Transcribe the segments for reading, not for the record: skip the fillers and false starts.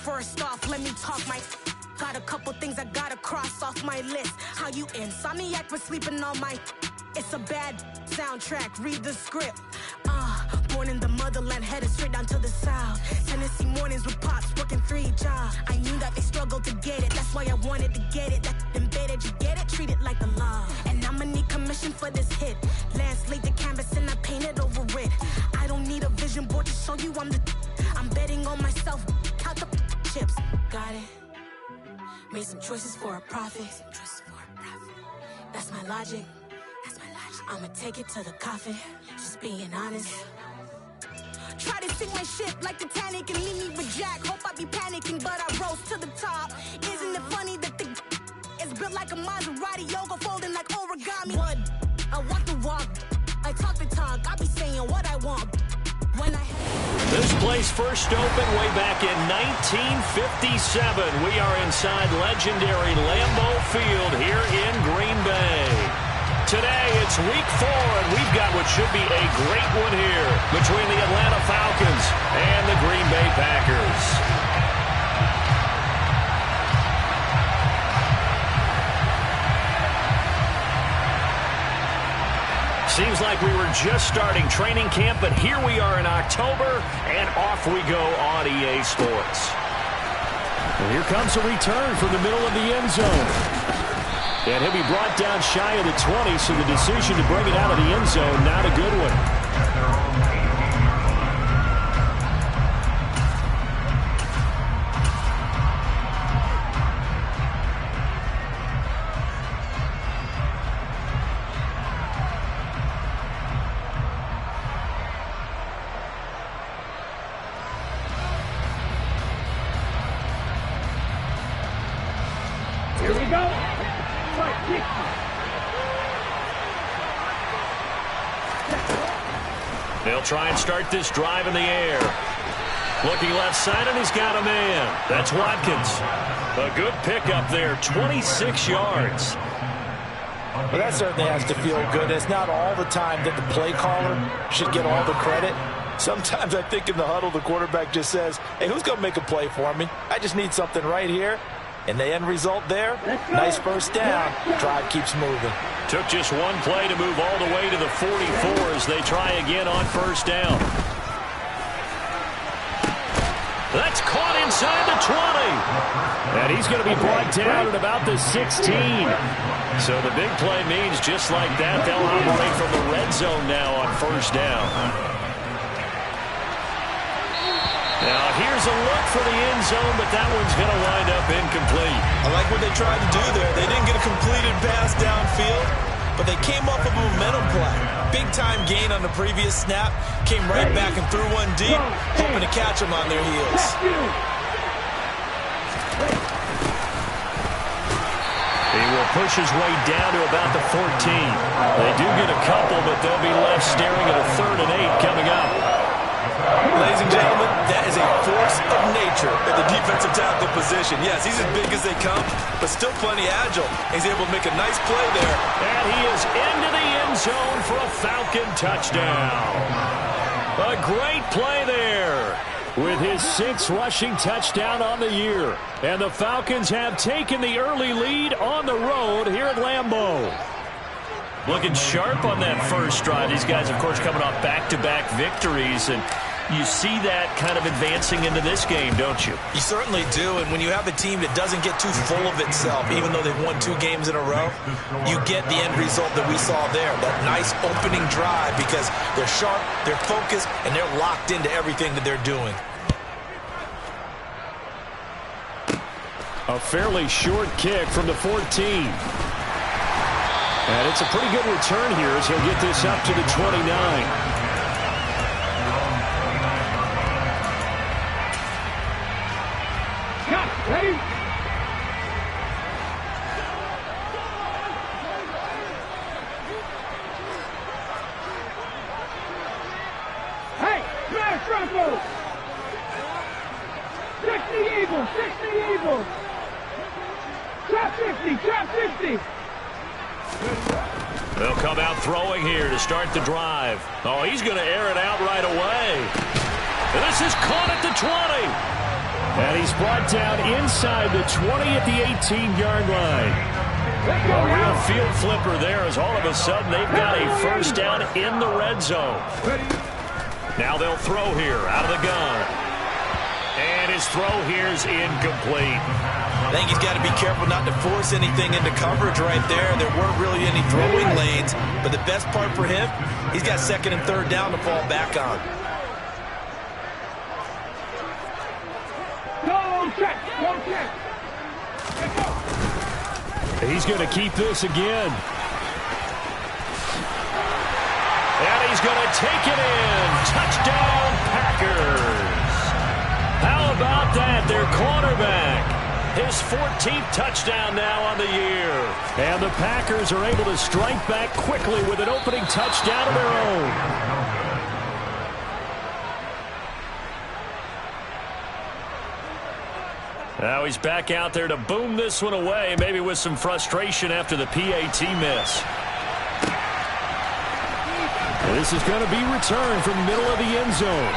First off, let me talk my. Got a couple things I gotta cross off my list. How you insomniac for sleeping on my. It's a bad soundtrack, read the script. Born in the motherland, headed straight down to the south. Tennessee mornings with pops, working 3 jobs. I knew that they struggled to get it, that's why I wanted to get it. That embedded, you get it, treat it like the law. And I'ma need commission for this hit. Lance laid the canvas and I painted over it. I don't need a vision board to show you I'm betting on myself, count the chips. Got it. Made some choices for a profit. That's my logic. I'ma take it to the coffin, just being honest. Try to sink my ship like Titanic and leave me with Jack. Hope I be panicking, but I rose to the top. Isn't it funny that the is built like a Maserati, yoga folding like origami? What? I walk the walk, I talk the talk, I be saying what I want. When I This place first opened way back in 1957. We are inside legendary Lambeau Field here in Green Bay. Today, it's week 4, and we've got what should be a great one here between the Atlanta Falcons and the Green Bay Packers. Seems like we were just starting training camp, but here we are in October, and off we go on EA Sports. And here comes a return from the middle of the end zone. And he'll be brought down shy of the 20, so the decision to bring it out of the end zone, not a good one. Here we go. They'll try and start this drive in the air. Looking left side, and he's got a man. That's Watkins. A good pickup there, 26 yards. Well, that certainly has to feel good. It's not all the time that the play caller should get all the credit. Sometimes I think in the huddle, the quarterback just says, hey, who's going to make a play for me? I just need something right here. And the end result there, nice first down. Drive keeps moving. Took just one play to move all the way to the 44 as they try again on first down. That's caught inside the 20. And he's going to be brought down at about the 16. So the big play means just like that, they'll operate from the red zone now on first down. Now, here's a look for the end zone, but that one's going to wind up incomplete. I like what they tried to do there. They didn't get a completed pass downfield, but they came up with a momentum play. Big-time gain on the previous snap. Came right back and threw one deep, hoping to catch them on their heels. He will push his way down to about the 14. They do get a couple, but they'll be left staring at a 3rd and 8 coming up. Ladies and gentlemen, that is a force of nature at the defensive tackle position. Yes, he's as big as they come, but still plenty agile. He's able to make a nice play there. And he is into the end zone for a Falcon touchdown. A great play there with his 6th rushing touchdown on the year. And the Falcons have taken the early lead on the road here at Lambeau. Looking sharp on that first drive. These guys, of course, coming off back-to-back victories, and you see that kind of advancing into this game, don't you? You certainly do, and when you have a team that doesn't get too full of itself, even though they've won 2 games in a row, you get the end result that we saw there, that nice opening drive, because they're sharp, they're focused, and they're locked into everything that they're doing. A fairly short kick from the 14. And it's a pretty good return here as he'll get this up to the 29. Ready? Hey, smash Bronco! 60 Eagles, 60 Eagles! Trap 50, trap 50! They'll come out throwing here to start the drive. Oh, he's going to air it out right away. And this is caught at the 20. And he's brought down inside the 20 at the 18-yard line. A real field flipper there as all of a sudden they've got a first down in the red zone. Now they'll throw here out of the gun. And his throw here is incomplete. I think he's got to be careful not to force anything into coverage right there. There weren't really any throwing lanes. But the best part for him, he's got second and third down to fall back on. He's going to keep this again. And he's going to take it in. Touchdown, Packers. How about that? Their cornerback. His 14th touchdown now on the year. And the Packers are able to strike back quickly with an opening touchdown of their own. Now he's back out there to boom this one away, maybe with some frustration after the PAT miss. And this is going to be returned from the middle of the end zone.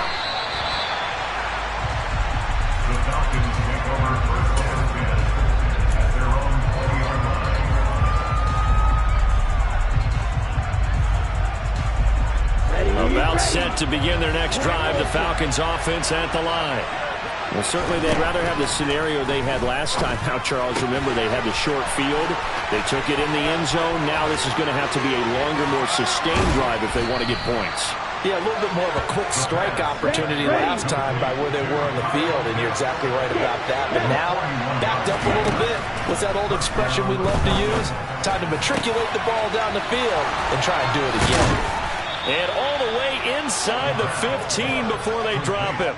The Falcons take over first down at their own 20-yard line. About set to begin their next drive, the Falcons offense at the line. Well, certainly they'd rather have the scenario they had last time out, Charles. Remember, they had the short field. They took it in the end zone. Now this is going to have to be a longer, more sustained drive if they want to get points. Yeah, a little bit more of a quick strike opportunity last time by where they were in the field, and you're exactly right about that. But now, backed up a little bit. What's that old expression we love to use? Time to matriculate the ball down the field and try and do it again. And all the way inside the 15 before they drop it.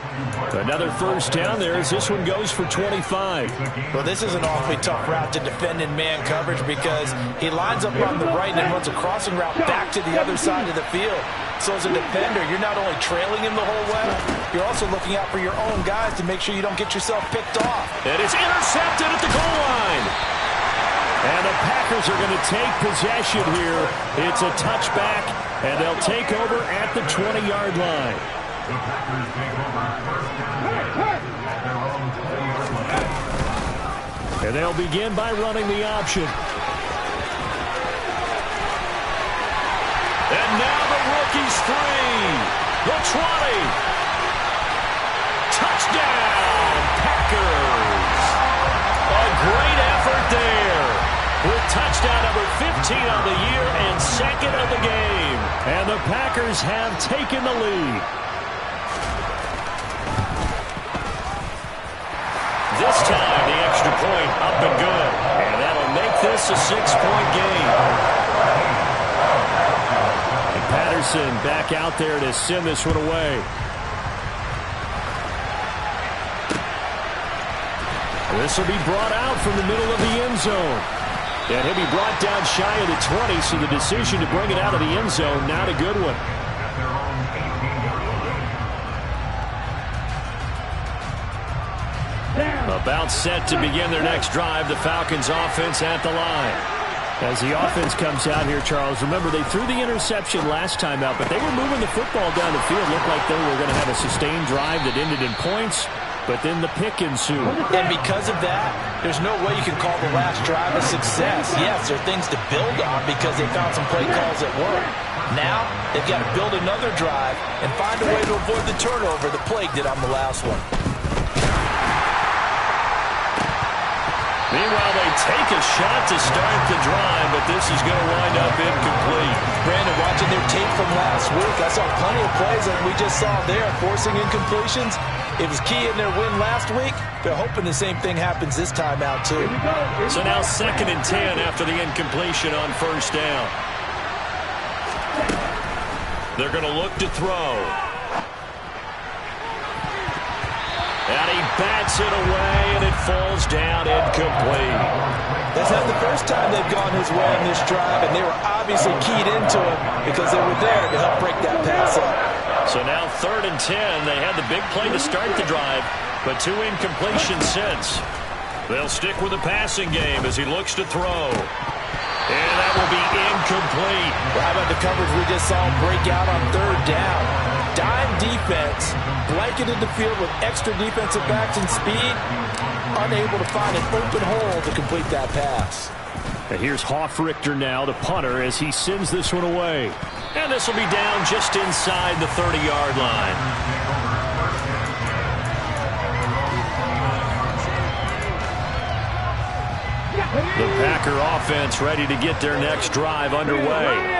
Another first down there as this one goes for 25. Well, this is an awfully tough route to defend in man coverage because he lines up on the right and runs a crossing route back to the other side of the field. So as a defender, you're not only trailing him the whole way, you're also looking out for your own guys to make sure you don't get yourself picked off. It is intercepted at the goal line. And the Packers are going to take possession here. It's a touchback, and they'll take over at the 20-yard line. The Packers take over first down at their own 20-yard line. And they'll begin by running the option. And now the rookie's free. The 20. Touchdown, Packers. A great effort there. With touchdown number 15 on the year and second of the game. And the Packers have taken the lead. This time, the extra point up and good. And that'll make this a 6-point game. And Patterson back out there to send this one away. This will be brought out from the middle of the end zone. And he'll be brought down shy of the 20, so the decision to bring it out of the end zone, not a good one. About set to begin their next drive, the Falcons offense at the line. As the offense comes out here, Charles, remember they threw the interception last time out, but they were moving the football down the field. Looked like they were going to have a sustained drive that ended in points. But then the pick ensued. And because of that, there's no way you can call the last drive a success. Yes, there are things to build on because they found some play calls that work. Now, they've got to build another drive and find a way to avoid the turnover that plagued it on the last one. Meanwhile, they take a shot to start the drive, but this is going to wind up incomplete. Brandon, watching their tape from last week, I saw plenty of plays like we just saw there, forcing incompletions. It was key in their win last week. They're hoping the same thing happens this time out, too. So now 2nd and 10 after the incompletion on first down. They're going to look to throw. And he bats it away, and it falls down incomplete. That's not the first time they've gone his way on this drive, and they were obviously keyed into it because they were there to help break that pass up. So now 3rd and 10. They had the big play to start the drive, but 2 incompletions since. They'll stick with the passing game as he looks to throw. And that will be incomplete. Well, how about the coverage we just saw break out on third down? Dime defense, blanketed the field with extra defensive backs and speed, unable to find an open hole to complete that pass. And here's Hofrichter now, the punter, as he sends this one away. And this will be down just inside the 30-yard line. The Packer offense ready to get their next drive underway.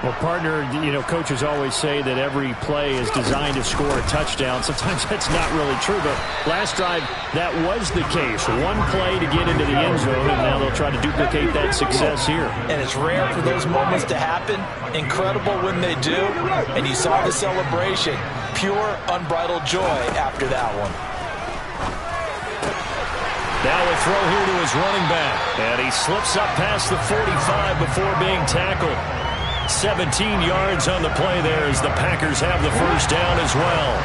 Well, partner, coaches always say that every play is designed to score a touchdown. Sometimes that's not really true, but last drive, that was the case. One play to get into the end zone, and now they'll try to duplicate that success here. And it's rare for those moments to happen. Incredible when they do. And you saw the celebration. Pure, unbridled joy after that one. Now a throw here to his running back. And he slips up past the 45 before being tackled. 17 yards on the play there as the Packers have the first down as well.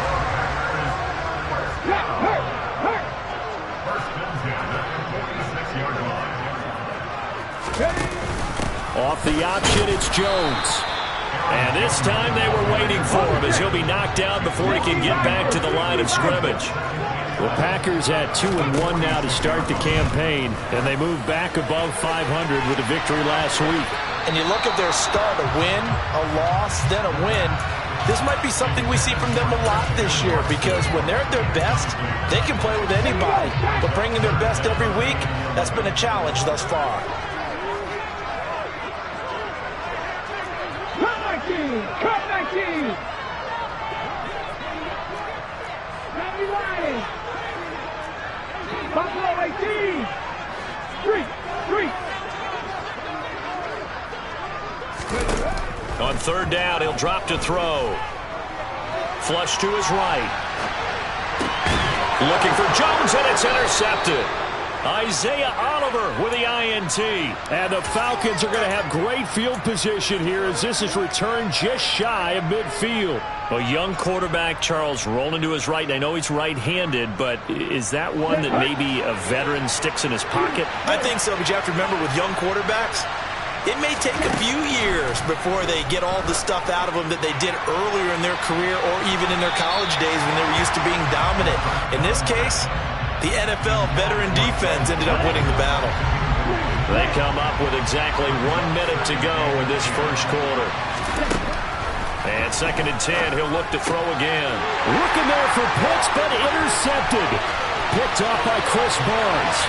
Off the option, it's Jones. And this time they were waiting for him as he'll be knocked down before he can get back to the line of scrimmage. The Packers at 2-1 now to start the campaign, and they move back above 500 with a victory last week. And you look at their start, a win, a loss, then a win. This might be something we see from them a lot this year because when they're at their best, they can play with anybody. But bringing their best every week, that's been a challenge thus far. Cut 19! Cut 19! Happy Lions! Buffalo 18! Street! On third down, he'll drop to throw. Flush to his right. Looking for Jones, and it's intercepted. Isaiah Oliver with the INT. And the Falcons are going to have great field position here as this is returned just shy of midfield. A young quarterback, Charles, rolling to his right. And I know he's right-handed, but is that one that maybe a veteran sticks in his pocket? I think so, but you have to remember with young quarterbacks, it may take a few years before they get all the stuff out of them that they did earlier in their career or even in their college days when they were used to being dominant. In this case, the NFL veteran defense ended up winning the battle. They come up with exactly 1 minute to go in this first quarter. And 2nd and 10, he'll look to throw again. Looking there for Pitts, but intercepted. Picked off by Chris Barnes.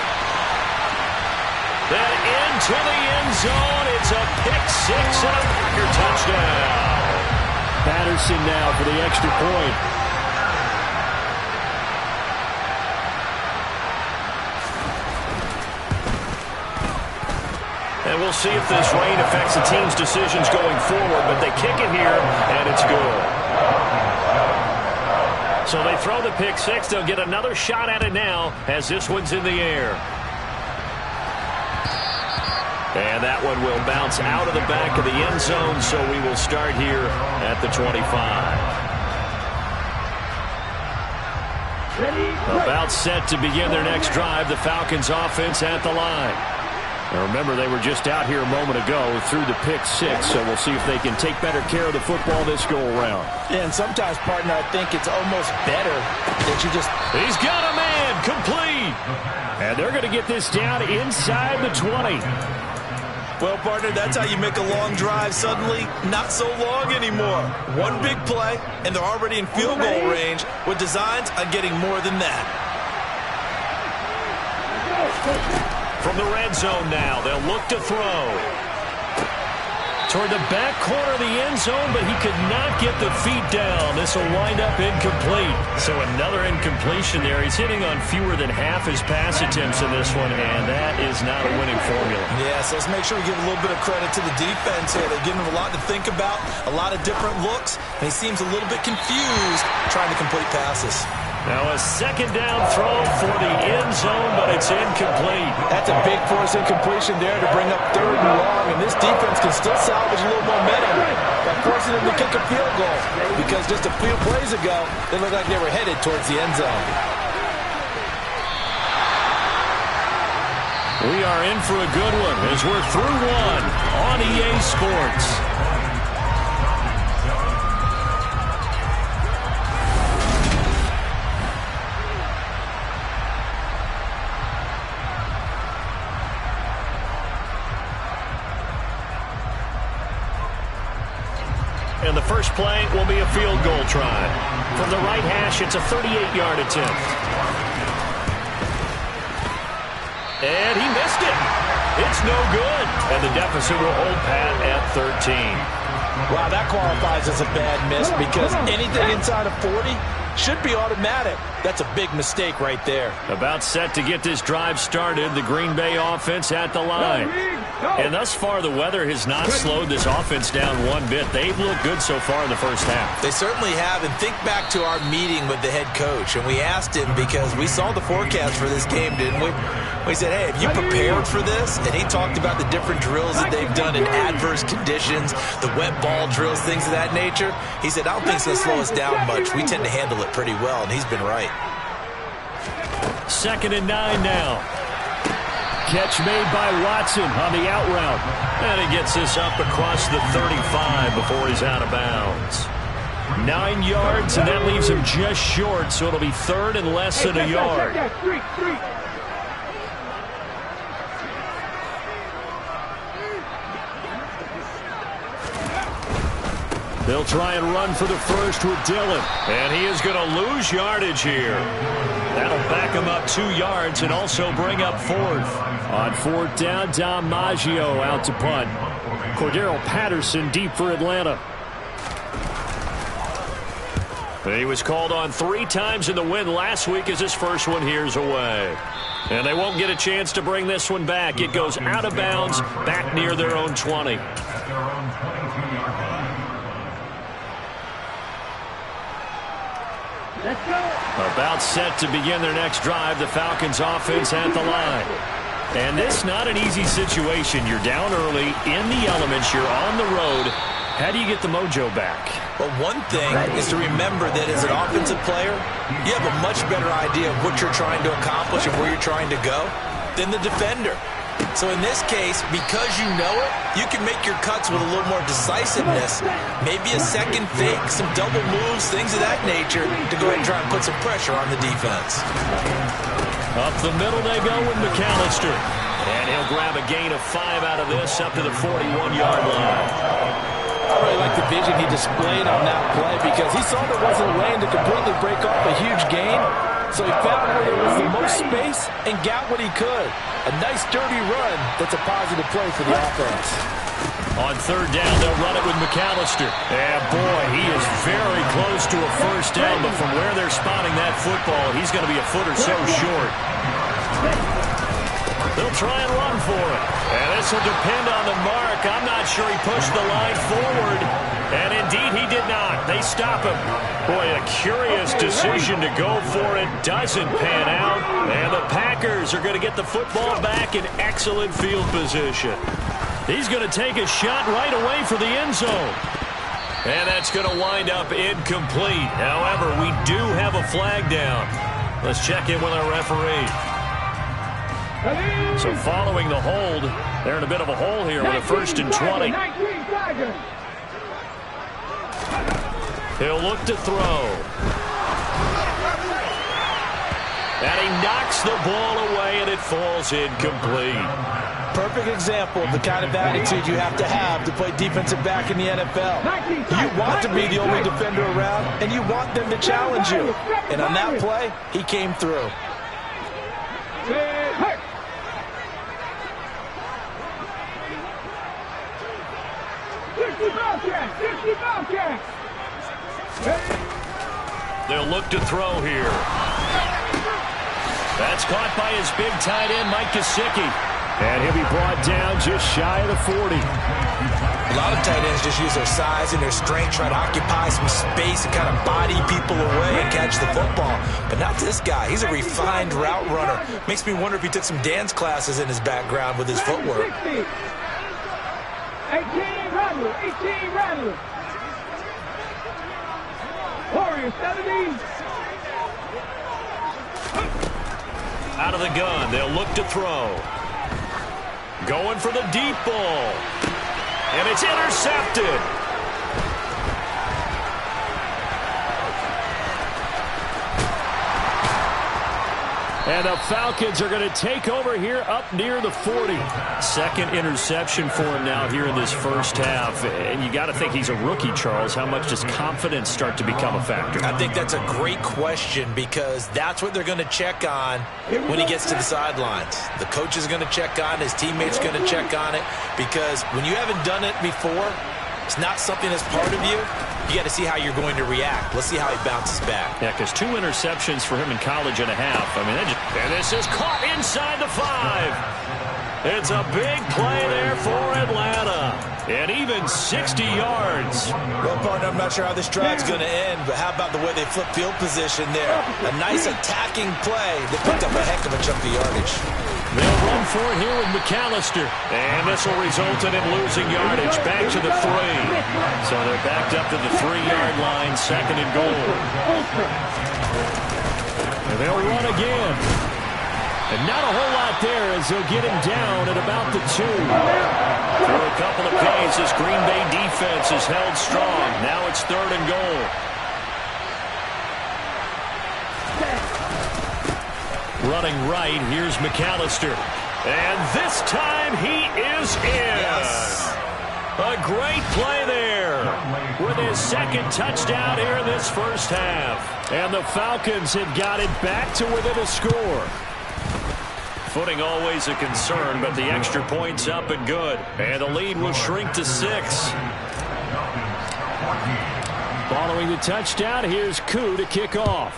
Then into the end zone. It's a pick six and a Packer touchdown. Patterson now for the extra point. And we'll see if this rain affects the team's decisions going forward, but they kick it here, and it's good. So they throw the pick six. They'll get another shot at it now as this one's in the air. And that one will bounce out of the back of the end zone, so we will start here at the 25. About set to begin their next drive, the Falcons offense at the line. Now remember, they were just out here a moment ago through the pick six, so we'll see if they can take better care of the football this go-around. Yeah, and sometimes, partner, I think it's almost better that you just... He's got a man, complete! And they're going to get this down inside the 20. Well, partner, that's how you make a long drive suddenly not so long anymore. One big play, and they're already in field goal range with designs on getting more than that. From the red zone now, they'll look to throw. Toward the back corner of the end zone, but he could not get the feet down. This will wind up incomplete. So another incompletion there. He's hitting on fewer than half his pass attempts in this one, and that is not a winning formula. Yeah, so let's make sure we give a little bit of credit to the defense here. They're giving him a lot to think about, a lot of different looks, and he seems a little bit confused trying to complete passes. Now a second down throw for the end zone, but it's incomplete. That's a big force incompletion there to bring up 3rd and long, and this defense can still salvage a little momentum by forcing them to kick a field goal because just a few plays ago, they looked like they were headed towards the end zone. We are in for a good one as we're through one. on EA Sports. And the first play will be a field goal try. From the right hash, it's a 38-yard attempt. And he missed it. It's no good. And the deficit will hold pat at 13. Wow, that qualifies as a bad miss because anything inside of 40 should be automatic. That's a big mistake right there. About set to get this drive started, the Green Bay offense at the line. And thus far, the weather has not slowed this offense down one bit. They've looked good so far in the first half. They certainly have. And think back to our meeting with the head coach. And we asked him because we saw the forecast for this game, didn't we? We said, hey, have you prepared for this? And he talked about the different drills that they've done in adverse conditions, the wet ball drills, things of that nature. He said, I don't think it's going to slow us down much. We tend to handle it pretty well, and he's been right. 2nd and 9 now. Catch made by Watson on the out route. And he gets this up across the 35 before he's out of bounds. 9 yards, and that leaves him just short, so it'll be 3rd and less than a yard. They'll try and run for the first with Dillon. And he is going to lose yardage here. That'll back him up 2 yards and also bring up 4th. On 4th down, Dom Maggio out to punt. Cordero Patterson deep for Atlanta. He was called on 3 times in the win last week as his first one here's away. And they won't get a chance to bring this one back. It goes out of bounds back near their own 20. At their own 22-yard line. Let's go. About set to begin their next drive, the Falcons offense at the line. And this not an easy situation. You're down early, in the elements, you're on the road. How do you get the mojo back? Well, one thing is to remember that as an offensive player, you have a much better idea of what you're trying to accomplish and where you're trying to go than the defender. So in this case, because you know it, you can make your cuts with a little more decisiveness. Maybe a second fake, some double moves, things of that nature to go ahead and try and put some pressure on the defense. Up the middle they go with McAllister. And he'll grab a gain of 5 out of this up to the 41-yard line. I really like the vision he displayed on that play because he saw there wasn't a lane to completely break off a huge gain. So he found where there was the most space and got what he could. A nice, dirty run that's a positive play for the offense. On 3rd down, they'll run it with McAllister. And, boy, he is very close to a first down, but from where they're spotting that football, he's going to be a foot or so short. They'll try and run for it. And this will depend on the mark. I'm not sure he pushed the line forward. And indeed, he did not. They stop him. Boy, a curious decision to go for it. Doesn't pan out. And the Packers are going to get the football back in excellent field position. He's going to take a shot right away for the end zone. And that's going to wind up incomplete. However, we do have a flag down. Let's check in with our referee. So following the hold, they're in a bit of a hole here with a 1st and 20. He'll look to throw. And he knocks the ball away, and it falls incomplete. Perfect example of the kind of attitude you have to play defensive back in the NFL. You want to be the only defender around, and you want them to challenge you. And on that play, he came through. They'll look to throw here. That's caught by his big tight end, Mike Gesicki. And he'll be brought down just shy of the 40. A lot of tight ends just use their size and their strength, try to occupy some space and kind of body people away and catch the football. But not this guy. He's a refined route runner. Makes me wonder if he took some dance classes in his background with his footwork. 18 Rattler, 18 Rattler. Warrior 70. Out of the gun, they'll look to throw. Going for the deep ball. And it's intercepted. And the Falcons are going to take over here up near the 40. Second interception for him now here in this first half. And you got to think he's a rookie, Charles. How much does confidence start to become a factor? I think that's a great question because that's what they're going to check on when he gets to the sidelines. The coach is going to check on it. His teammates are going to check on it because when you haven't done it before, it's not something that's part of you. You got to see how you're going to react. Let's see how he bounces back. Yeah, because 2 interceptions for him in college and a half. I mean, and this is caught inside the 5. It's a big play there for Atlanta. And even 60 yards. Well, partner, I'm not sure how this drive's going to end, but how about the way they flip field position there? A nice attacking play. They picked up a heck of a chunk of yardage. They'll run for it here with McAllister. And this will result in him losing yardage back to the 3. So they're backed up to the 3-yard line, 2nd and goal. And they'll run again. And not a whole lot there as they'll get him down at about the 2. For a couple of plays, this Green Bay defense is held strong. Now it's 3rd and goal. Running right, here's McAllister. And this time he is in. Yes. A great play there with his 2nd touchdown here in this first half. And the Falcons have got it back to within a score. Footing always a concern, but the extra point's up and good. And the lead will shrink to 6. Following the touchdown, here's Koo to kick off.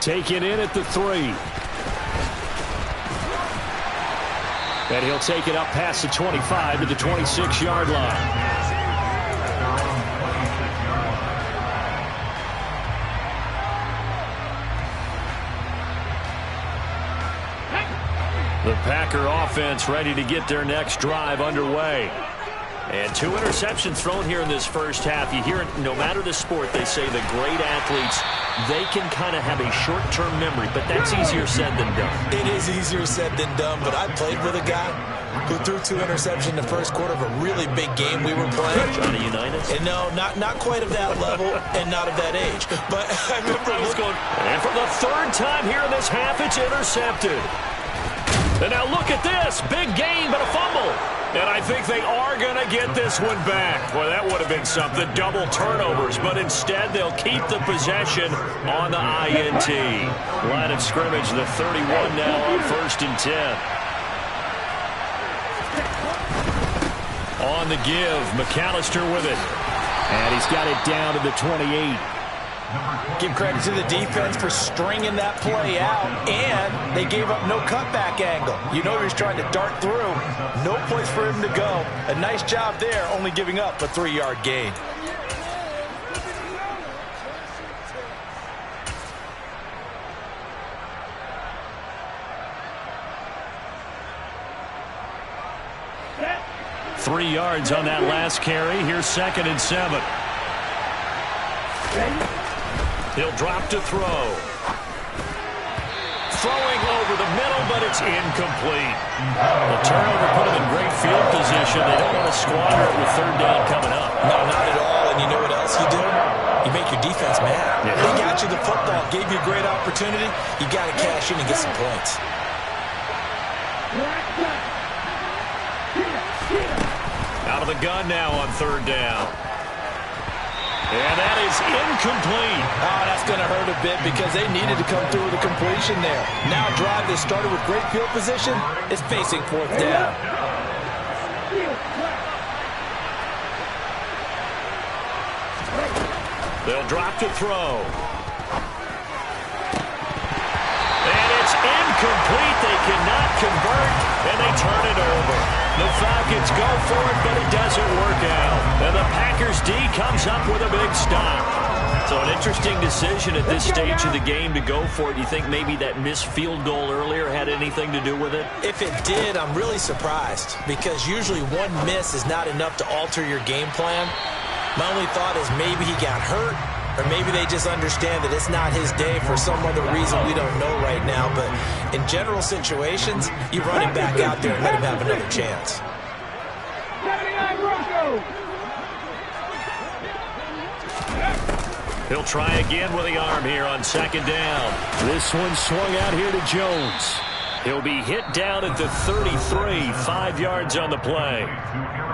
Taken in at the 3. And he'll take it up past the 25 to the 26-yard line. The Packer offense ready to get their next drive underway. And 2 interceptions thrown here in this first half. You hear it, no matter the sport, they say the great athletes, they can kind of have a short-term memory, but that's easier said than done. It is easier said than done, but I played with a guy who threw 2 interceptions in the first quarter of a really big game we were playing. Johnny Unitas? And no, not quite of that level and not of that age. But I remember going. And for the 3rd time here in this half, it's intercepted. And now look at this. Big gain, but a fumble. And I think they are going to get this one back. Well, that would have been something. Double turnovers. But instead, they'll keep the possession on the INT. Line of scrimmage, the 31 now on 1st and 10. On the give, McAllister with it. And he's got it down to the 28. Give credit to the defense for stringing that play out, and they gave up no cutback angle. You know he was trying to dart through. No place for him to go. A nice job there, only giving up a 3-yard gain. – 3 yards on that last carry. Here's 2nd and 7. He'll drop to throw. Throwing over the middle, but it's incomplete. The turnover put him in great field position. They don't want to squander it with 3rd down coming up. No, not at all. And you know what else you do? You make your defense mad. Yeah. They got you the football, gave you a great opportunity. You got to cash in and get some points. Out of the gun now on 3rd down. And that is incomplete. Oh, that's going to hurt a bit because they needed to come through with a completion there. Now a drive that started with great field position is facing 4th down. They'll drop to throw. And it's incomplete. They cannot convert, and they turn it over. The Falcons go for it, but it doesn't work out. And the Packers D comes up with a big stop. So an interesting decision at this stage of the game to go for it. You think maybe that missed field goal earlier had anything to do with it? If it did, I'm really surprised because usually one miss is not enough to alter your game plan. My only thought is maybe he got hurt, Or maybe they just understand that it's not his day for some other reason we don't know right now. But in general situations, you run him back out there and let him have another chance. 79 Broncos. He'll try again with the arm here on second down. This one swung out here to Jones. He'll be hit down at the 33, 5 yards on the play.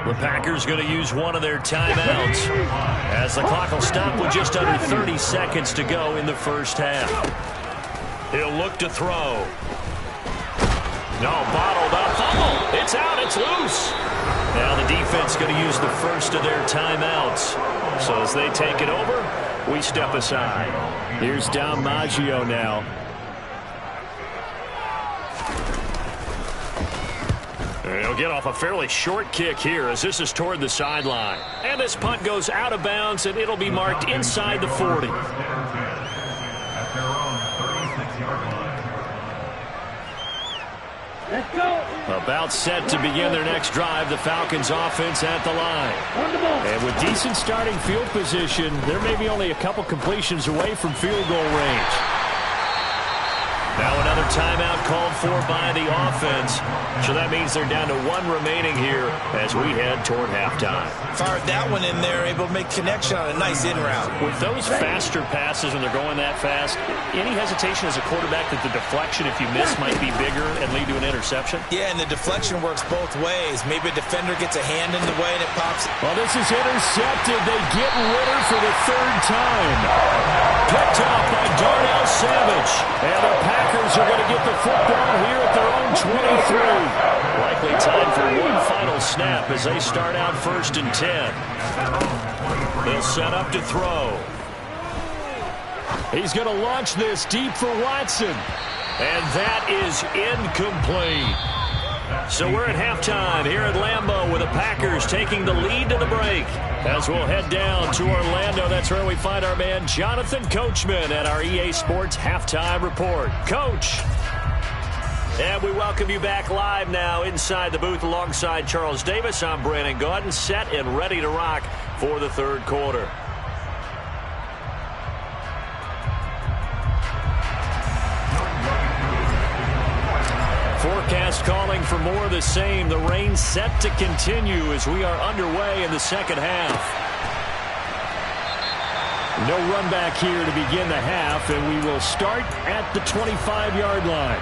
The Packers going to use one of their timeouts as the clock will stop with just under 30 seconds to go in the first half. He'll look to throw. No, bottled up. Fumble. It's out. It's loose. Now the defense going to use the first of their timeouts. So as they take it over, we step aside. Here's Dom Maggio now. He'll get off a fairly short kick here as this is toward the sideline. And this punt goes out of bounds, and it'll be marked inside the 40. At their own 36-yard line. Let's go. About set to begin their next drive, the Falcons offense at the line. On the ball. And with decent starting field position, they're maybe only a couple completions away from field goal range. Now another timeout called for by the offense. So that means they're down to one remaining here as we head toward halftime. Fired that one in there, able to make connection on a nice in route. With those faster passes when they're going that fast, any hesitation as a quarterback that the deflection, if you miss, might be bigger and lead to an interception? Yeah, and the deflection works both ways. Maybe a defender gets a hand in the way and it pops. Well, this is intercepted. They get Ritter for the third time. Picked up by Darnell Savage. And the Packers are going to get the football here at their own 23. Likely time for one final snap as they start out 1st and 10. They'll set up to throw. He's going to launch this deep for Watson. And that is incomplete. So we're at halftime here at Lambeau with the Packers taking the lead to the break. As we'll head down to Orlando, that's where we find our man Jonathan Coachman at our EA Sports Halftime Report. Coach. And we welcome you back live now inside the booth alongside Charles Davis. I'm Brandon Gaudin, set and ready to rock for the third quarter. Forecast calling for more of the same. The rain set to continue as we are underway in the second half. No run back here to begin the half, and we will start at the 25-yard line.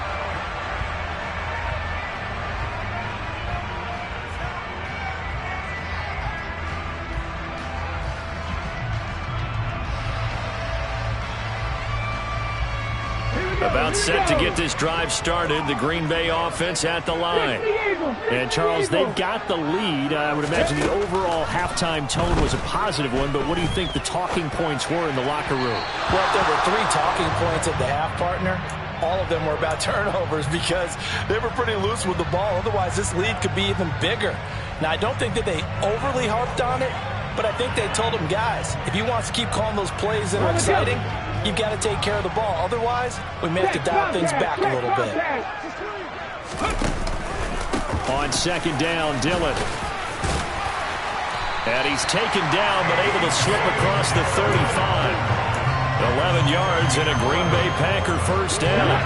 About set to get this drive started. The Green Bay offense at the line. And, Charles, they've got the lead. I would imagine the overall halftime tone was a positive one, but what do you think the talking points were in the locker room? Well, if there were 3 talking points at the half, partner, all of them were about turnovers because they were pretty loose with the ball. Otherwise, this lead could be even bigger. Now, I don't think that they overly harped on it, but I think they told them, guys, if you want to keep calling those plays that are exciting, you've got to take care of the ball. Otherwise, we may have to dial things back a little bit. On second down, Dillon. And he's taken down, but able to slip across the 35. 11 yards and a Green Bay Packer first down.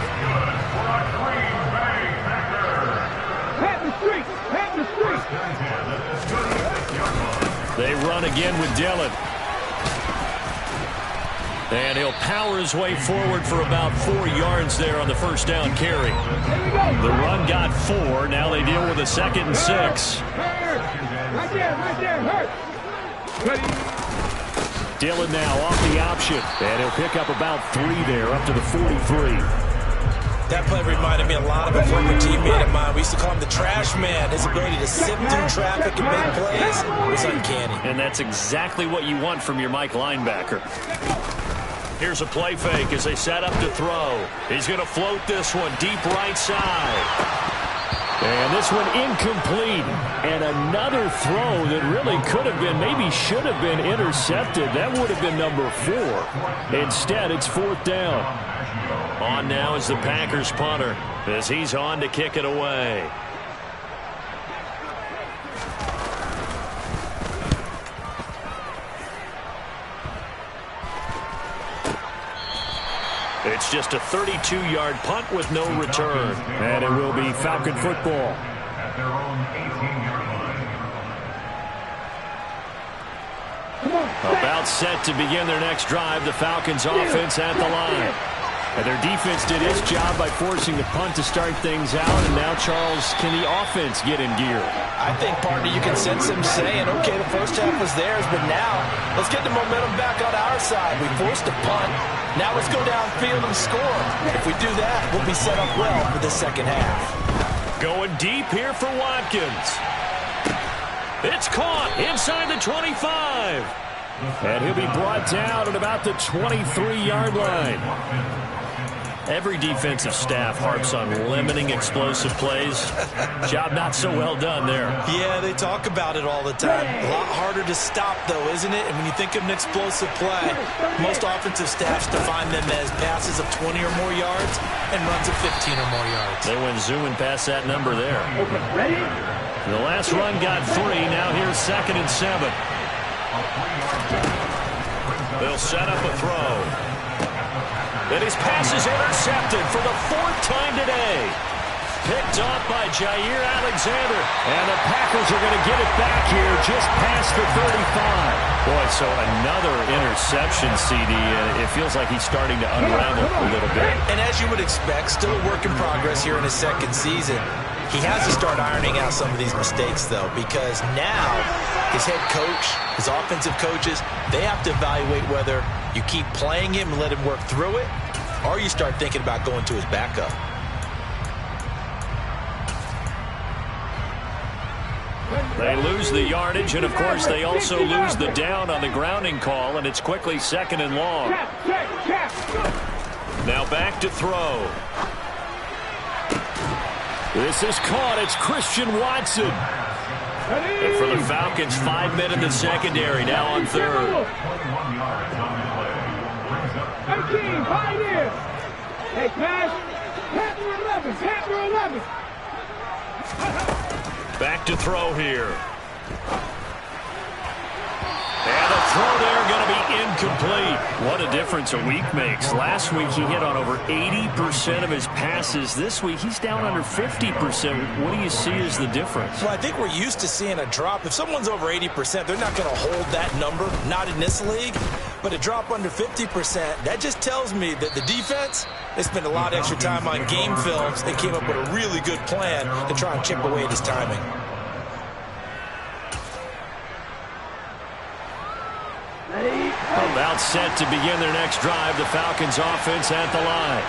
They run again with Dillon. And he'll power his way forward for about 4 yards there on the first down carry. The run got 4. Now they deal with a 2nd and 6. Right there, Dillon now off the option. And he'll pick up about 3 there, up to the 43. That play reminded me a lot of a former teammate of mine. We used to call him the trash man. His ability to sift through traffic and make plays was uncanny. And that's exactly what you want from your Mike linebacker. Here's a play fake as they set up to throw. He's going to float this one deep right side. And this one incomplete. And another throw that really could have been, maybe should have been intercepted. That would have been number 4. Instead, it's 4th down. On now is the Packers punter as he's on to kick it away. It's just a 32-yard punt with no return. And it will be Falcon football. At their own 18-yard line. About set to begin their next drive. The Falcons offense at the line. And their defense did its job by forcing the punt to start things out. And now, Charles, can the offense get in gear? I think, partner, you can sense them saying, okay, the first half was theirs, but now let's get the momentum back on our side. We forced a punt. Now let's go downfield and score. If we do that, we'll be set up well for the second half. Going deep here for Watkins. It's caught inside the 25. And he'll be brought down at about the 23-yard line. Every defensive staff harps on limiting explosive plays. Job not so well done there. Yeah, they talk about it all the time. A lot harder to stop, though, isn't it? And when you think of an explosive play, most offensive staffs define them as passes of 20 or more yards and runs of 15 or more yards. They went zooming past that number there. Okay, ready? The last run got 3. Now here's 2nd and 7. They'll set up a throw. And his pass is intercepted for the 4th time today. Picked off by Jair Alexander. And the Packers are going to get it back here just past the 35. Boy, so another interception, CD. It feels like he's starting to unravel a little bit. And as you would expect, still a work in progress here in his second season. He has to start ironing out some of these mistakes, though, because now his head coach, his offensive coaches, they have to evaluate whether you keep playing him and let him work through it, or you start thinking about going to his backup. They lose the yardage, and, of course, they also lose the down on the grounding call, and it's quickly 2nd and long. Now back to throw. This is caught. It's Christian Watson. And for the Falcons, 5 men in the secondary, now on 3rd. 21 yards on the play. Brings up 13, 5 here. Hey, pass. Panther 11. Back to throw here. And the throw there going to be incomplete. What a difference a week makes. Last week he hit on over 80% of his passes. This week he's down under 50%. What do you see as the difference? Well, I think we're used to seeing a drop. If someone's over 80%, they're not going to hold that number, not in this league. But a drop under 50%, that just tells me that the defense, they spent a lot of extra time on game films and came up with a really good plan to try and chip away at his timing. About set to begin their next drive, the Falcons offense at the line.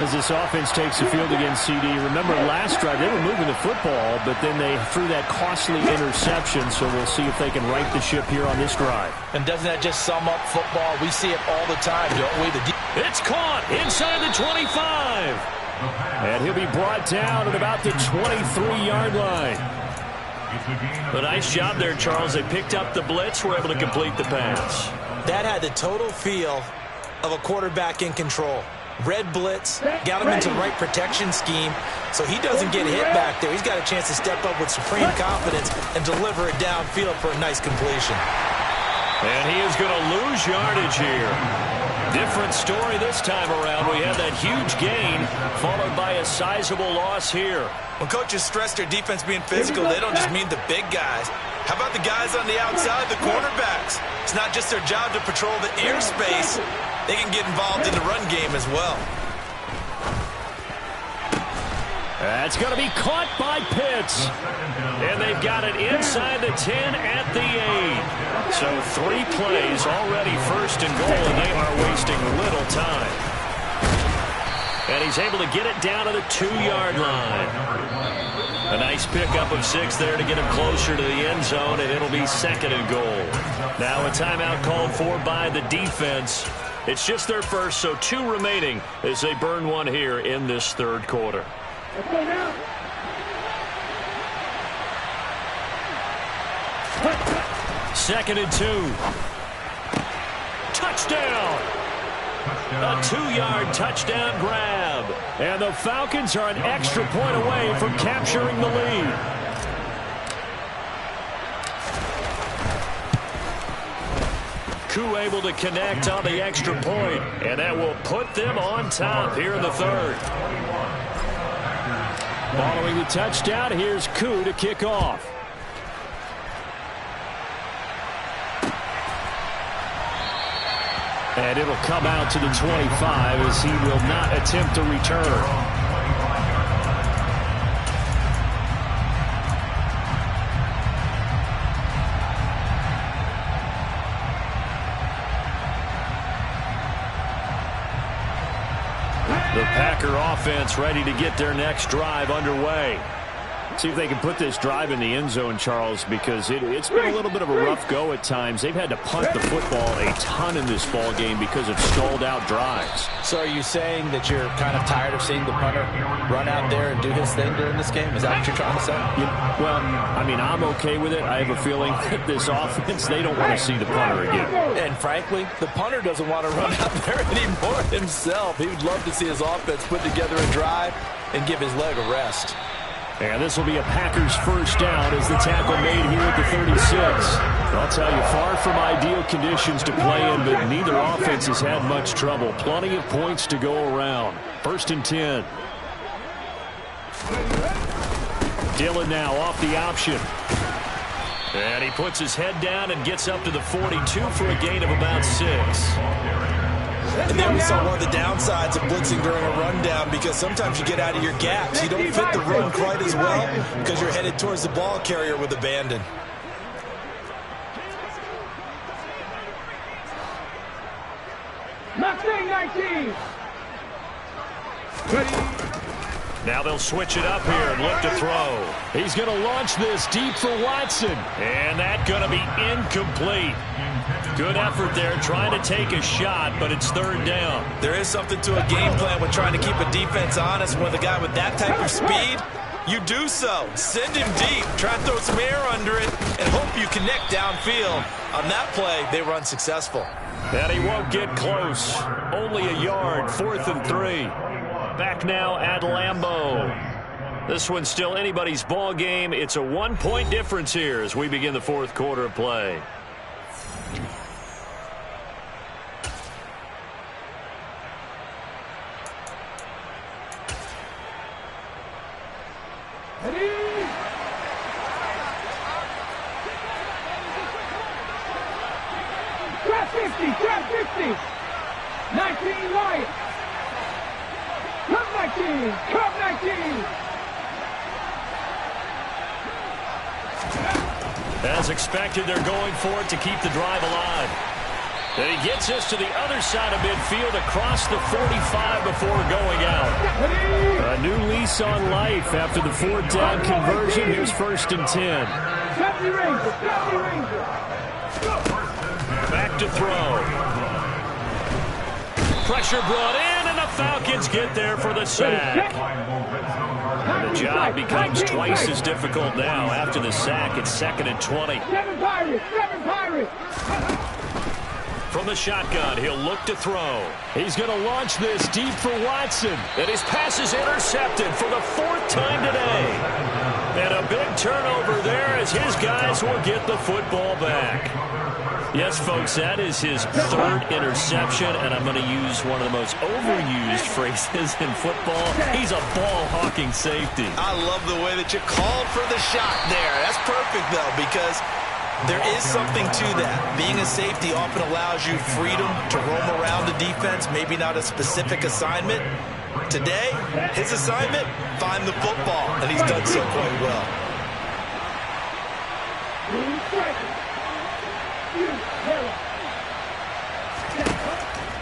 As this offense takes the field against CD, remember last drive they were moving the football, but then they threw that costly interception, so we'll see if they can right the ship here on this drive. And doesn't that just sum up football? We see it all the time, don't we? It's caught inside the 25. And he'll be brought down at about the 23-yard line. A nice job there, Charles. They picked up the blitz, were able to complete the pass. That had the total feel of a quarterback in control. Red blitz, got him into the right protection scheme, so he doesn't get hit back there. He's got a chance to step up with supreme confidence and deliver it downfield for a nice completion. And he is going to lose yardage here. Different story this time around. We had that huge gain followed by a sizable loss here. When coaches stress their defense being physical, they don't just mean the big guys. How about the guys on the outside, the cornerbacks? It's not just their job to patrol the airspace. They can get involved in the run game as well. That's going to be caught by Pitts. And they've got it inside the 10 at the 8. So 3 plays already 1st and goal, and they are wasting little time. And he's able to get it down to the 2-yard line. A nice pickup of 6 there to get him closer to the end zone, and it'll be 2nd and goal. Now a timeout called for by the defense. It's just their first, so 2 remaining as they burn one here in this 3rd quarter. Let's go now. 2nd and 2. Touchdown! A 2-yard touchdown grab. And the Falcons are an extra point away from capturing the lead. Koué unable to connect on the extra point, and that will put them on top here in the third. Following the touchdown, here's Koo to kick off. And it'll come out to the 25 as he will not attempt to return. The Packer offense ready to get their next drive underway. See if they can put this drive in the end zone, Charles, because it's been a little bit of a rough go at times. They've had to punt the football a ton in this ball game because of stalled-out drives. So are you saying that you're kind of tired of seeing the punter run out there and do his thing during this game? Is that what you're trying to say? Well, I mean, I'm okay with it. I have a feeling that this offense, they don't want to see the punter again. And frankly, the punter doesn't want to run out there anymore himself. He would love to see his offense put together a drive and give his leg a rest. And this will be a Packers first down as the tackle made here at the 36. I'll tell you, far from ideal conditions to play in, but neither offense has had much trouble. Plenty of points to go around. First and 10. Dillon now off the option. And he puts his head down and gets up to the 42 for a gain of about 6. And there we saw one of the downsides of blitzing during a rundown, because sometimes you get out of your gaps. You don't fit the run quite as well because you're headed towards the ball carrier with abandon. Mustang 19. Now they'll switch it up here and look to throw. He's going to launch this deep for Watson. And that's going to be incomplete. Good effort there trying to take a shot, but it's third down. There is something to a game plan with trying to keep a defense honest. With a guy with that type of speed, you do so. Send him deep. Try and throw some air under it and hope you connect downfield. On that play, they were unsuccessful. And he won't get close. Only a yard, 4th and 3. Back now at Lambeau. This one's still anybody's ball game. It's a 1-point difference here as we begin the fourth quarter of play. Trap 50, 19 Lions. Cup 19, Cup 19. As expected, they're going for it to keep the drive alive. And he gets us to the other side of midfield across the 45 before going out. A new lease on life after the 4th down conversion. Here's 1st and 10. Back to throw. Pressure brought in, and the Falcons get there for the sack. And the job becomes twice as difficult now. After the sack, it's 2nd and 20. 7 Pirates. From the shotgun, he'll look to throw. He's going to launch this deep for Watson. And his pass is intercepted for the 4th time today. And a big turnover there as his guys will get the football back. Yes, folks, that is his 3rd interception, and I'm going to use one of the most overused phrases in football. He's a ball-hawking safety. I love the way that you called for the shot there. That's perfect, though, because there is something to that. Being a safety often allows you freedom to roam around the defense, maybe not a specific assignment. Today, his assignment, find the football, and he's done so quite well.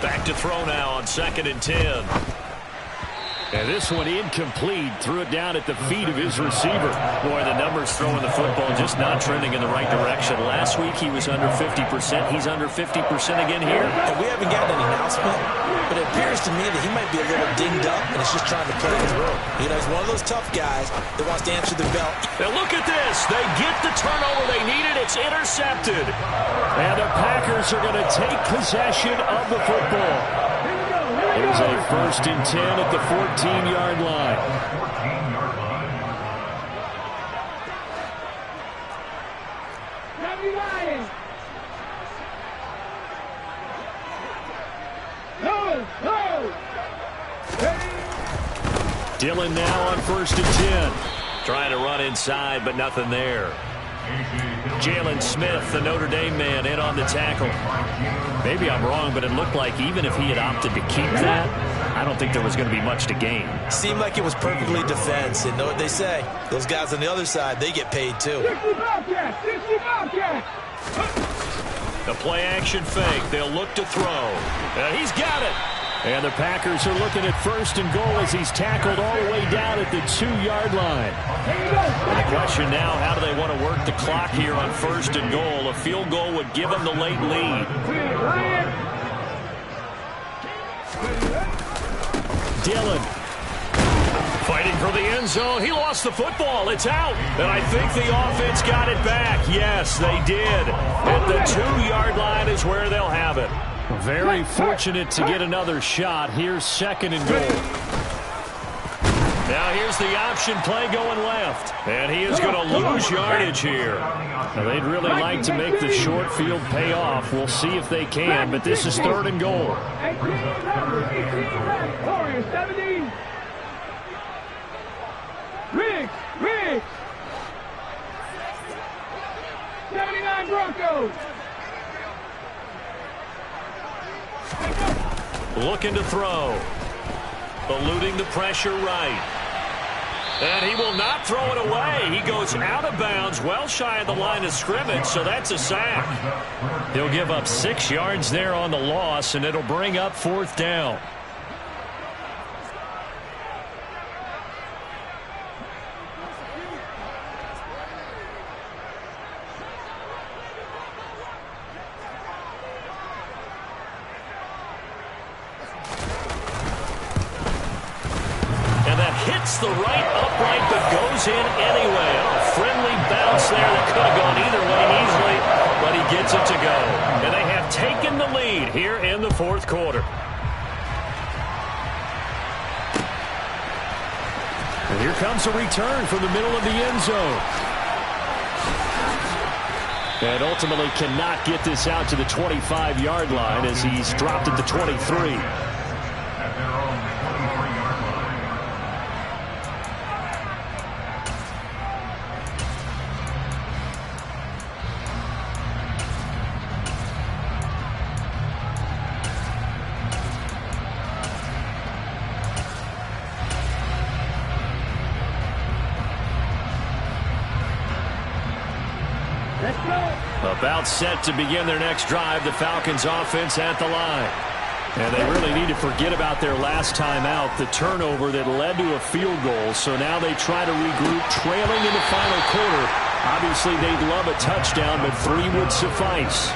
Back to throw now on 2nd and 10. And this one incomplete. Threw it down at the feet of his receiver. Boy, the numbers throwing the football just not trending in the right direction. Last week he was under 50%. He's under 50% again here. And we haven't gotten an announcement, but it appears to me that he might be a little dinged up and is just trying to play his role. You know, he's one of those tough guys that wants to answer the bell. Now look at this. They get the turnover they needed. It's intercepted. And the Packers are going to take possession of the football. Here's a 1st and 10 at the 14-yard line. Dillon now on 1st and 10. Trying to run inside, but nothing there. Jalen Smith, the Notre Dame man, in on the tackle. Maybe I'm wrong, but it looked like even if he had opted to keep that, I don't think there was going to be much to gain. Seemed like it was perfectly defense. And know what they say? Those guys on the other side, they get paid too. 60 Bobcat! 60 Bobcat! The play action fake. They'll look to throw. He's got it. And the Packers are looking at 1st and goal as he's tackled all the way down at the 2-yard line. And the question now, how do they want to work the clock here on 1st and goal? A field goal would give them the late lead. Dillon fighting for the end zone. He lost the football. It's out. And I think the offense got it back. Yes, they did. At the 2-yard line is where they'll have it. Very fortunate to get another shot. Here's 2nd and goal. Now here's the option play going left. And he is going to lose yardage here. Now they'd really like to make the short field pay off. We'll see if they can, but this is 3rd and goal. 17. Riggs! 79 Broncos! Looking to throw. Eluding the pressure right. And he will not throw it away. He goes out of bounds, well shy of the line of scrimmage, so that's a sack. He'll give up 6 yards there on the loss, and it'll bring up 4th down. The right upright, but goes in anyway. A friendly bounce there that could have gone either way easily, but he gets it to go. And they have taken the lead here in the 4th quarter. And here comes a return from the middle of the end zone. And ultimately cannot get this out to the 25-yard line as he's dropped at the 23. About set to begin their next drive, the Falcons offense at the line. And they really need to forget about their last time out, the turnover that led to a field goal. So now they try to regroup, trailing in the final quarter. Obviously, they'd love a touchdown, but 3 would suffice.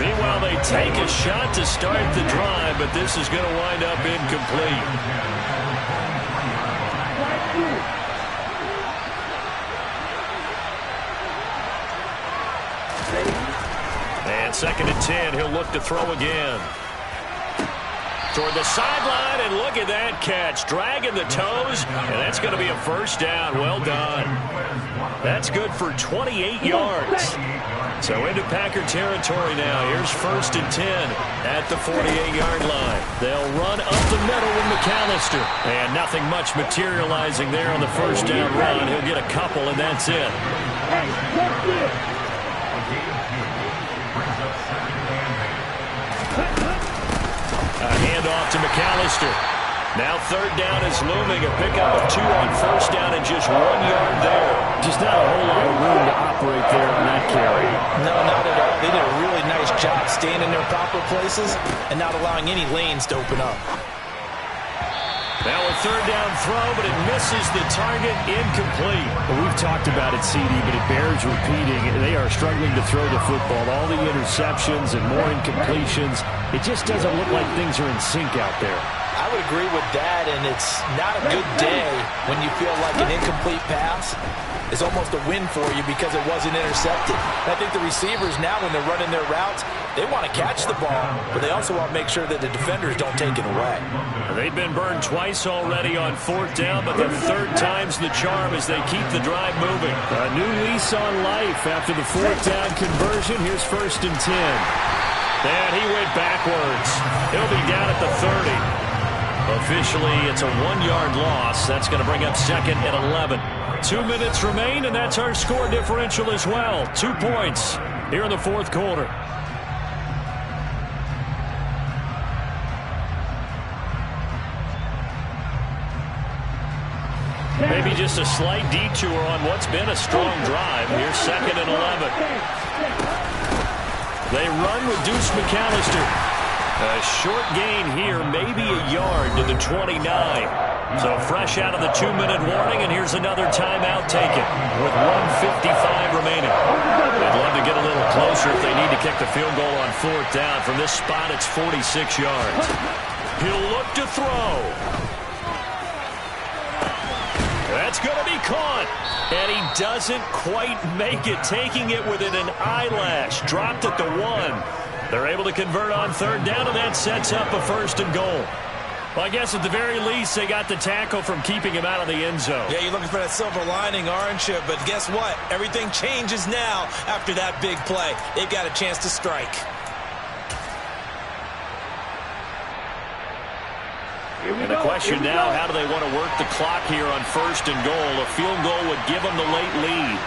Meanwhile, they take a shot to start the drive, but this is going to wind up incomplete. And 2nd and 10, he'll look to throw again. Toward the sideline, and look at that catch. Dragging the toes, and that's going to be a 1st down. Well done. That's good for 28 yards. So into Packer territory now. Here's 1st and 10 at the 48-yard line. They'll run up the middle with McAllister. And nothing much materializing there on the 1st down run. He'll get a couple, and that's it. A handoff to McAllister. Now 3rd down is looming. A pickup of 2 on 1st down and just 1 yard there. Just not a whole lot of room to operate there on that carry. No, not at all. They did a really nice job staying in their proper places and not allowing any lanes to open up. Now a 3rd down throw, but it misses the target, incomplete. Well, we've talked about it, CD, but it bears repeating. They are struggling to throw the football. All the interceptions and more incompletions. It just doesn't look like things are in sync out there. I would agree with that, and it's not a good day when you feel like an incomplete pass is almost a win for you because it wasn't intercepted. And I think the receivers now, when they're running their routes, they want to catch the ball, but they also want to make sure that the defenders don't take it away. They've been burned twice already on 4th down, but the 3rd time's the charm as they keep the drive moving. A new lease on life after the 4th down conversion. Here's 1st and 10. And he went backwards. He'll be down at the 30. Officially, it's a 1-yard loss. That's going to bring up 2nd and 11. 2 minutes remain, and that's our score differential as well. 2 points here in the 4th quarter. Maybe just a slight detour on what's been a strong drive. Here's 2nd and 11. They run with Deuce McAllister. A short gain here, maybe a yard to the 29. So fresh out of the 2-minute warning, and here's another timeout taken with 1:55 remaining. They'd love to get a little closer if they need to kick the field goal on 4th down. From this spot, it's 46 yards. He'll look to throw. That's going to be caught. And he doesn't quite make it, taking it within an eyelash. Dropped at the 1. They're able to convert on 3rd down, and that sets up a 1st and goal. Well, I guess at the very least, they got the tackle from keeping him out of the end zone. Yeah, you're looking for that silver lining, aren't you? But guess what? Everything changes now after that big play. They've got a chance to strike. And the question now, how do they want to work the clock here on 1st and goal? A field goal would give them the late lead.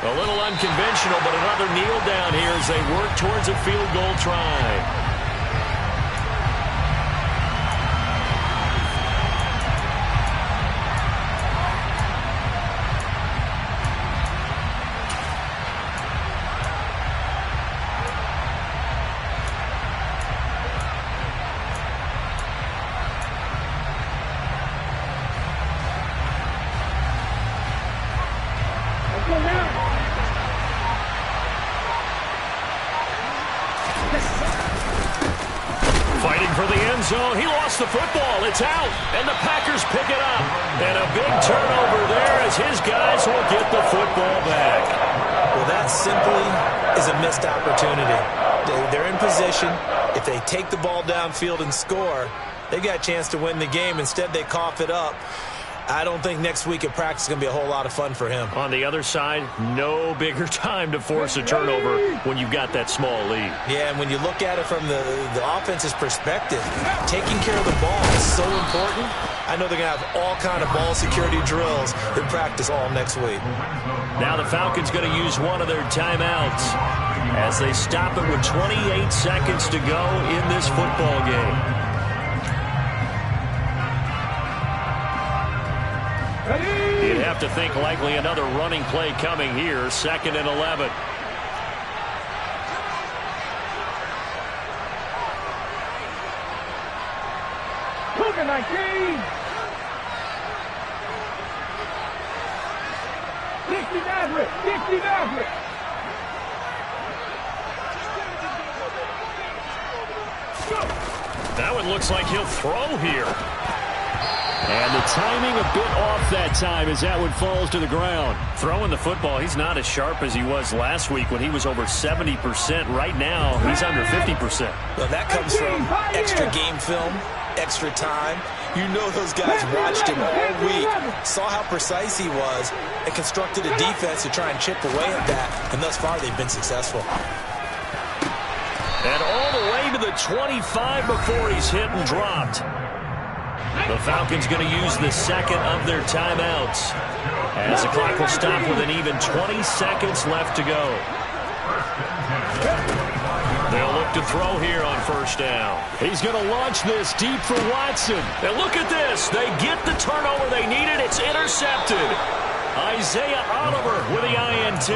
A little unconventional, but another kneel down here as they work towards a field goal try. Fighting for the end zone. He lost the football. It's out. And the Packers pick it up. And a big turnover there as his guys will get the football back. Well, that simply is a missed opportunity. They're in position. If they take the ball downfield and score, they got a chance to win the game. Instead, they cough it up. I don't think next week at practice is going to be a whole lot of fun for him. On the other side, no bigger time to force a turnover when you've got that small lead. Yeah, and when you look at it from the offense's perspective, taking care of the ball is so important. I know they're going to have all kind of ball security drills in practice all next week. Now the Falcons going to use one of their timeouts as they stop it with 28 seconds to go in this football game. You'd have to think likely another running play coming here. 2nd and 11. Cougar 19. 60 Nazareth. 60 Nazareth. That one looks like he'll throw here. And the timing a bit off that time as that one falls to the ground. Throwing the football, he's not as sharp as he was last week when he was over 70%. Right now, he's under 50%. Well, that comes from extra game film, extra time. You know those guys watched him all week, saw how precise he was, and constructed a defense to try and chip away at that. And thus far, they've been successful. And all the way to the 25 before he's hit and dropped. The Falcons going to use the 2nd of their timeouts as the clock will stop with an even 20 seconds left to go. They'll look to throw here on 1st down. He's going to launch this deep for Watson. And look at this. They get the turnover they needed. It's intercepted. Isaiah Oliver with the INT.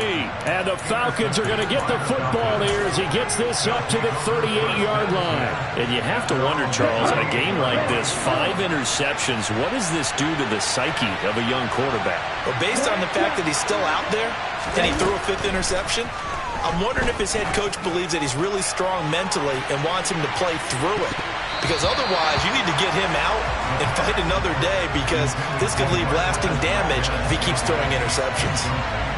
And the Falcons are going to get the football here as he gets this up to the 38-yard line. And you have to wonder, Charles, in a game like this, 5 interceptions, what does this do to the psyche of a young quarterback? Well, based on the fact that he's still out there and he threw a 5th interception, I'm wondering if his head coach believes that he's really strong mentally and wants him to play through it. Because otherwise, you need to get him out and fight another day because this could leave lasting damage if he keeps throwing interceptions.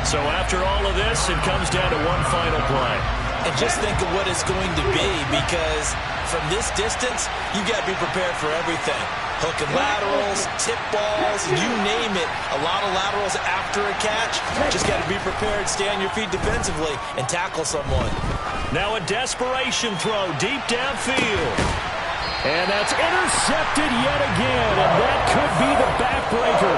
So after all of this, it comes down to one final play. And just think of what it's going to be because from this distance, you've got to be prepared for everything. Hook and laterals, tip balls, you name it. A lot of laterals after a catch. Just got to be prepared, stay on your feet defensively, and tackle someone. Now a desperation throw deep downfield. And that's intercepted yet again, and that could be the backbreaker.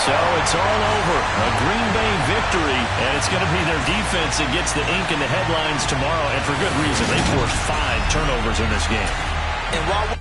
So it's all over. A Green Bay victory, and it's going to be their defense that gets the ink in the headlines tomorrow, and for good reason. They forced 5 turnovers in this game. And while